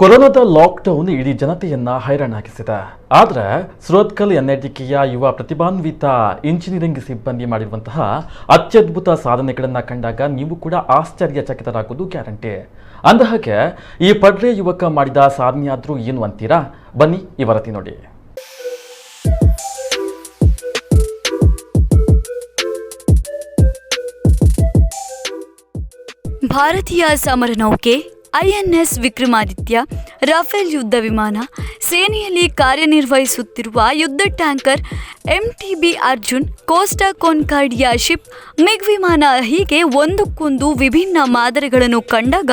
ಕೊರೋನಾದ lockdown ಇಡೀ ಜನತೆಯನ್ನ ಹೈರಾಣಾಗಿಸಿದೆ. ಆದರೆ ಸುರತ್ಕಲ್ ಎನ್ಐಟಿಕೆಯ ಯುವ ಪ್ರತಿಭಾನ್ವಿತ ಇಂಜಿನಿಯರಿಂಗ್ ಸಿಬ್ಬಂದಿ ಮಾಡಿರುವಂತಹ ಅತ್ಯದ್ಭುತ ಸಾಧನೆಗಳನ್ನು ಕಂಡಾಗ ನೀವು ಕೂಡ ಆಶ್ಚರ್ಯಚಕಿತರಾಗುವುದು ಗ್ಯಾರಂಟಿ. ಅಂದಹಾಗೆ ಈ ಪಡ್ರೆ ಯುವಕ ಮಾಡಿದ ಸಾಧನೆಯಾದರೂ ಏನು ಅಂತೀರಾ? ಬನ್ನಿ ಈ ವರದಿ ನೋಡಿ. ಭಾರತೀಯ ಸಮರ ನೌಕೆ ಐಎನ್ಎಸ್ ವಿಕ್ರಮಾದಿತ್ಯ, ರಾಫೆಲ್ ಯುದ್ಧ ವಿಮಾನ, ಸೇನೆಯಲ್ಲಿ ಕಾರ್ಯನಿರ್ವಹಿಸುತ್ತಿರುವ ಯುದ್ಧ tanker MTB Arjun, Costa Concordia ship, MiG ವಿಮಾನ ಹೀಗೆ ಒಂದಕ್ಕೊಂದು ವಿಭಿನ್ನ ಮಾದರಿಗಳನ್ನು ಕಂಡಾಗ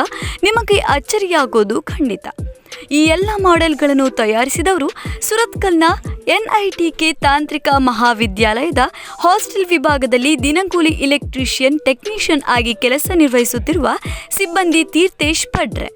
ನಿಮಗೆ ಅಚ್ಚರಿಯಾಗೋದು ಖಂಡಿತ. ಈ ಎಲ್ಲ ಮಾಡೆಲ್ಗಳನ್ನು ತಯಾರಿಸಿದವರು ಸುರತ್ಕಲ್ನ NITK ತಾಂತ್ರಿಕ ಮಹಾವಿದ್ಯಾಲಯದ ಹಾಸ್ಟೆಲ್ ವಿಭಾಗದಲ್ಲಿ ದಿನಗೂಲಿ ಇಲೆಕ್ಟ್ರಿಷಿಯನ್ ಟೆಕ್ನಿಷಿಯನ್ ಆಗಿ ಕೆಲಸ ನಿರ್ವಹಿಸುತ್ತಿರುವ ಸಿಬ್ಬಂದಿ ತೀರ್ಥೇಶ್ ಪಡ್ರೆ.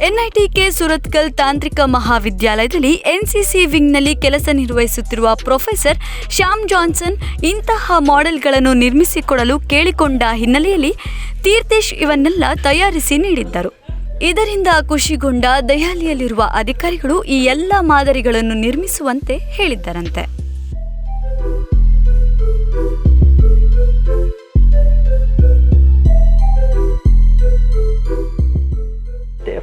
NITK ಸುರತ್ಕಲ್ ತಾಂತ್ರಿಕ ಮಹಾವಿದ್ಯಾಲಯದಲ್ಲಿ NCC ವಿಂಗ್ನಲ್ಲಿ ಕೆಲಸ ನಿರ್ವಹಿಸುತ್ತಿರುವ ಪ್ರೊಫೆಸರ್ ಶ್ಯಾಮ್ ಜಾನ್ಸನ್ ಇಂತಹ ಮಾಡೆಲ್ಗಳನ್ನು ನಿರ್ಮಿಸಿಕೊಡಲು ಕೇಳಿಕೊಂಡ ಹಿನ್ನೆಲೆಯಲ್ಲಿ ತೀರ್ಥೇಶ್ ಇವನ್ನೆಲ್ಲ ತಯಾರಿಸಿ ನೀಡಿದ್ದರು. ಇದರಿಂದ ಖುಷಿಗೊಂಡ ದೆಹಲಿಯಲ್ಲಿರುವ ಅಧಿಕಾರಿಗಳು ಈ ಎಲ್ಲ ಮಾದರಿಗಳನ್ನು ನಿರ್ಮಿಸುವಂತೆ ಹೇಳಿದ್ದರಂತೆ.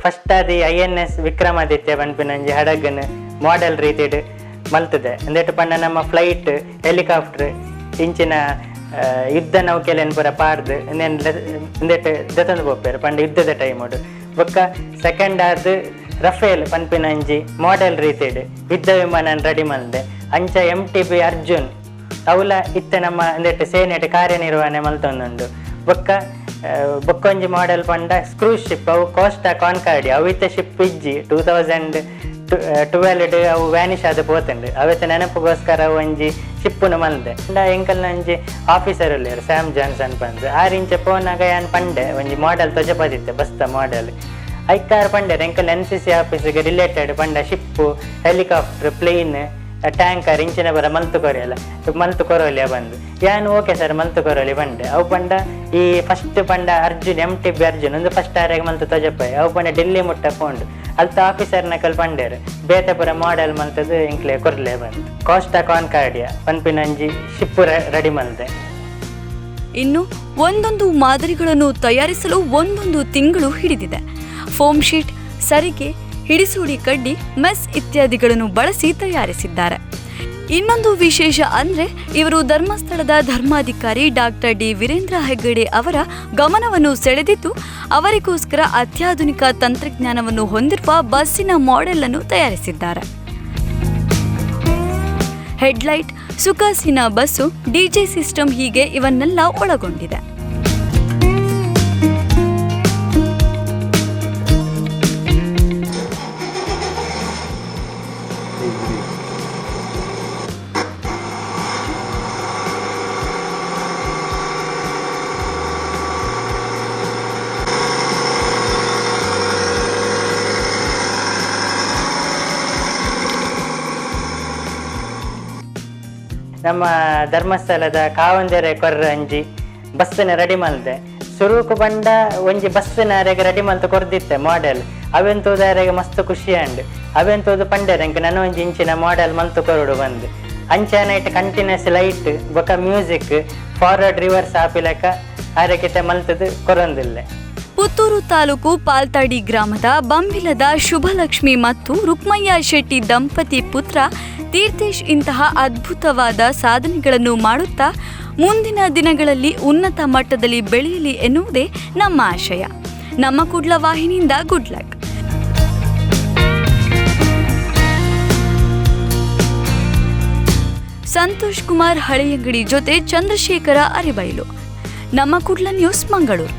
ಫಸ್ಟ್ ಅದು INS ವಿಕ್ರಮಾದಿತ್ಯ ಪನ್ಪಿನಂಜಿ ಹಡಗನ್ ಮಾಡೆಲ್ ರೀತಿಡ್ ಮಲ್ತದೆ ಅಂದೇಟ್ ಪಂಡ ನಮ್ಮ ಫ್ಲೈಟ್ ಹೆಲಿಕಾಪ್ಟರ್ ಇಂಚಿನ ಯುದ್ಧ ನೌಕೆಲೆನ್ ಪೂರ ಪಾಡ್ದು ಅಂದೇಟ್ ದೆತಂದು ಪೋಪೇರು ಪಂಡ ಯುದ್ಧದ ಟೈಮುಡು ಬೊಕ್ಕ ಸೆಕೆಂಡ್ ಆದ್ ರಫೇಲ್ ಪನ್ಪಿನಂಜಿ ಮಾಡೆಲ್ ರೀತಿಡ್ ಯುದ್ಧ ವಿಮಾನ ರೆಡಿ ಮಲ್ದೆ ಅಂಚ MTB ಅರ್ಜುನ್ ಅವಲ ಇತ್ತೆ ನಮ್ಮ ಅಂದೇಟ್ ಸೇನೆಟ್ ಕಾರ್ಯನಿರ್ವಹಣೆ ಮಲ್ತೊಂದುಂಡು ಬೊಕ್ಕೊಂಜಿ ಮಾಡೆಲ್ ಪಂಡ ಕ್ರೂಸ್ ಶಿಪ್ ಅವು ಕೋಸ್ಟಾ ಕಾನ್ಕಾರ್ಡಿಯಾ ಅವು ಇತ್ತೆ ಶಿಪ್ ಇಜ್ಜಿ 2012 ಅವು ವ್ಯಾನಿಷ್ ಆದ ಪೋತಂಡು ಅವತ್ತೆ ನೆನಪುಗೋಸ್ಕರ ಅವು ಒಂಜಿ ಶಿಪ್ಪುನು ಮಲ್ದೆ ಎಂಕಲ್ನ ಒಂಜಿ ಆಫೀಸರ್ ಉಳ್ಳೇರು ಸ್ಯಾಮ್ ಜಾನ್ಸನ್ ಪಂದ್ ಆರಿಂಚೆ ಪೋನಾಗ ಯಾನ್ ಪಂಡೆ ಒಂಜಿ ಮಾಡೆಲ್ ತೊಜಪದಿತ್ತೆ ಬಸ್ತ ಮಾಡೆಲ್ ಐಕಾರ್ ಪಂಡೆ ಎಂಕಲ್ NCC ಆಫೀಸಿಗೆ ರಿಲೇಟೆಡ್ ಪಂಡ ಶಿಪ್ಪು ಹೆಲಿಕಾಪ್ಟರ್ ಪ್ಲೇನ್ ಟ್ಯಾಂಕರ್ ಇಂಚಿನ ಬರ ಮಲ್ತು ಕೊರೋಲಿಯ ಬಂದು ಯಾನು ಓಕೆ ಸರ್ ಮಲ್ತು ಕೊರೋಲಿ ಬಂಡೆ ಅವು ಪಂಡ ಈ ಫಸ್ಟ್ ಪಂಡ ಅರ್ಜುನ್ MTB ಅರ್ಜುನ್ ಒಂದು ಫಸ್ಟ್ ಆರೆಗೆ ಮಲ್ತು ತೊಜಪಾಯಿ ಅವು ಪಂಡ ಡೆಲ್ಲಿ ಮುಟ್ಟ ಪೋಂಡು ಅಲ್ತ ಆಫೀಸರ್ ನಕಲ್ ಪಂಡೇರು ಬೇತೆಪುರ ಮಾಡೆಲ್ ಮಲ್ತದು ಇಂಕ್ಲೆ ಕೊರ್ಲೆ ಬಂದು ಕೋಸ್ಟಾ ಕಾನ್ಕಾರ್ಡಿಯಾ ಪನ್ಪಿನಂಜಿ ಶಿಪ್ಪು ರೆಡಿ ಮಲ್ದೆ. ಇನ್ನು ಒಂದೊಂದು ಮಾದರಿಗಳನ್ನು ತಯಾರಿಸಲು ಒಂದೊಂದು ತಿಂಗಳು ಹಿಡಿದಿದೆ. ಫೋಮ್ ಶೀಟ್, ಸರಿಗೆ, ಹಿಡಿಸೂಡಿ ಕಡ್ಡಿ, ಮೆಸ್ ಇತ್ಯಾದಿಗಳನ್ನು ಬಳಸಿ ತಯಾರಿಸಿದ್ದಾರೆ. ಇನ್ನೊಂದು ವಿಶೇಷ ಅಂದರೆ ಇವರು ಧರ್ಮಸ್ಥಳದ ಧರ್ಮಾಧಿಕಾರಿ ಡಾಕ್ಟರ್ D ವೀರೇಂದ್ರ ಹೆಗ್ಗಡೆ ಅವರ ಗಮನವನ್ನು ಸೆಳೆದಿದ್ದು ಅವರಿಗೋಸ್ಕರ ಅತ್ಯಾಧುನಿಕ ತಂತ್ರಜ್ಞಾನವನ್ನು ಹೊಂದಿರುವ ಬಸ್ಸಿನ ಮಾಡೆಲ್ ಅನ್ನು ತಯಾರಿಸಿದ್ದಾರೆ. ಹೆಡ್ಲೈಟ್, ಸುಖಾಸೀನ ಬಸ್ಸು, DJ ಸಿಸ್ಟಮ್ ಹೀಗೆ ಇವನ್ನೆಲ್ಲ ಒಳಗೊಂಡಿದೆ. ನಮ್ಮ ಧರ್ಮಸ್ಥಳದ ಕಾವಂಜರೆ ಕೊರ್ರ ಅಂಜಿ ಬಸ್ಸಿನ ರೆಡಿ ಮಲ್ದೆ ಸುರುಕು ಬಂಡ ಒಂಜಿ ಬಸ್ಸಿನರೆಗೆ ರೆಡಿ ಮಲ್ತು ಕೊರ್ದಿತ್ತೆ ಮಾಡೆಲ್ ಅವೆಂತೋದಾರೆಗೆ ಮಸ್ತ್ ಖುಷಿ ಅಂಡ್ ಅವೆಂತೋದು ಪಂಡೆರಂಗೆ ನಾನು ಒಂಜಿ ಇಂಚಿನ ಮಾಡೆಲ್ ಮಲ್ತು ಕೊರಡು ಬಂದು ಅಂಚಾನೈಟ್ ಕಂಟಿನ್ಯೂಸ್ ಲೈಟ್ ಬೊಕ ಮ್ಯೂಸಿಕ್ ಫಾರ್ವರ್ಡ್ ರಿವರ್ಸ್ ಆಪಿಲಕ ಆರಕಿತೆ ಮಲ್ತದು ಕೊರೊಂದಿಲ್ಲೆ. ಪುತ್ತೂರು ತಾಲೂಕು ಪಾಲ್ತಾಡಿ ಗ್ರಾಮದ ಬಂಬಿಲದ ಶುಭಲಕ್ಷ್ಮಿ ಮತ್ತು ರುಕ್ಮಯ್ಯ ಶೆಟ್ಟಿ ದಂಪತಿ ಪುತ್ರ ತೀರ್ಥೇಶ್ ಇಂತಹ ಅದ್ಭುತವಾದ ಸಾಧನೆಗಳನ್ನು ಮಾಡುತ್ತಾ ಮುಂದಿನ ದಿನಗಳಲ್ಲಿ ಉನ್ನತ ಮಟ್ಟದಲ್ಲಿ ಬೆಳೆಯಲಿ ಎನ್ನುವುದೇ ನಮ್ಮ ಆಶಯ. ನಮ್ಮ ಕುಡ್ಲ ವಾಹಿನಿಯಿಂದ ಗುಡ್ ಲಕ್. ಸಂತೋಷ್ ಕುಮಾರ್ ಹಳೆಯಂಗಡಿ ಜೊತೆ ಚಂದ್ರಶೇಖರ ಅರಿಬೈಲು. ನಮ್ಮ ಕುಡ್ಲ ನ್ಯೂಸ್, ಮಂಗಳೂರು.